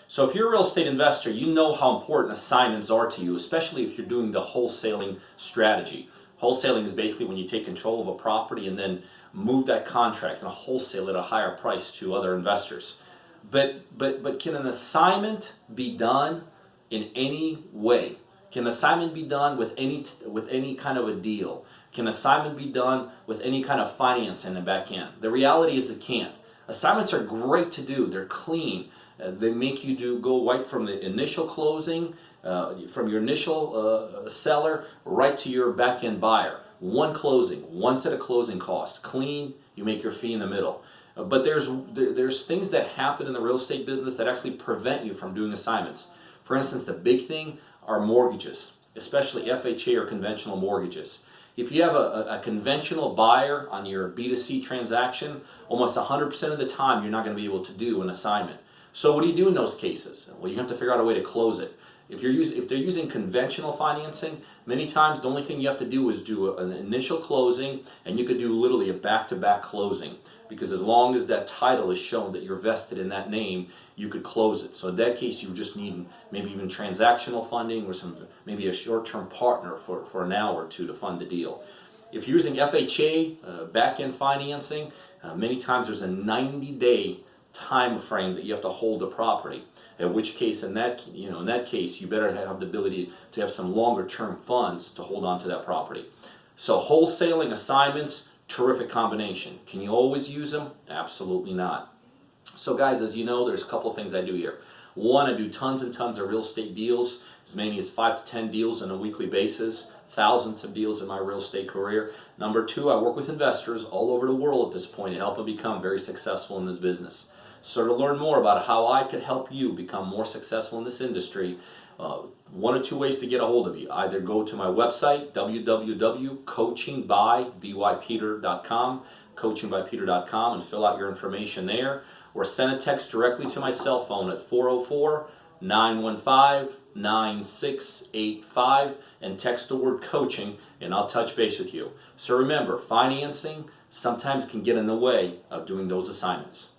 So if you're a real estate investor, you know how important assignments are to you, especially if you're doing the wholesaling strategy. Wholesaling is basically when you take control of a property and then move that contract and wholesale at a higher price to other investors. But can an assignment be done in any way? Can assignment be done with any kind of a deal? Can assignment be done with any kind of finance in the back end? The reality is it can't. Assignments are great to do. They're clean. They make you go right from the initial closing, from your initial seller right to your back end buyer. One closing, one set of closing costs. Clean. You make your fee in the middle. But there's things that happen in the real estate business that actually prevent you from doing assignments. For instance, the big thing are mortgages, especially FHA or conventional mortgages. If you have a conventional buyer on your B2C transaction, almost 100% of the time you're not going to be able to do an assignment. So what do you do in those cases? Well, you have to figure out a way to close it. If they're using conventional financing, many times the only thing you have to do is do an initial closing, and you could do literally a back-to-back closing, because as long as that title is shown that you're vested in that name, you could close it. So in that case, you just need maybe even transactional funding or maybe a short-term partner for an hour or two to fund the deal. If you're using FHA, back-end financing, many times there's a 90-day time frame that you have to hold the property. In which case, in that case, you better have the ability to have some longer-term funds to hold on to that property. So wholesaling, assignments, terrific combination. Can you always use them? Absolutely not. So guys, as you know, there's a couple of things I do here. One, I do tons and tons of real estate deals, as many as 5 to 10 deals on a weekly basis, thousands of deals in my real estate career. Number two, I work with investors all over the world at this point and help them become very successful in this business. So to learn more about how I could help you become more successful in this industry, one or two ways to get a hold of me. Either go to my website, www.coachingbypeter.com, coachingbypeter.com, and fill out your information there, or send a text directly to my cell phone at 404-915-9685 and text the word coaching, and I'll touch base with you. So remember, financing sometimes can get in the way of doing those assignments.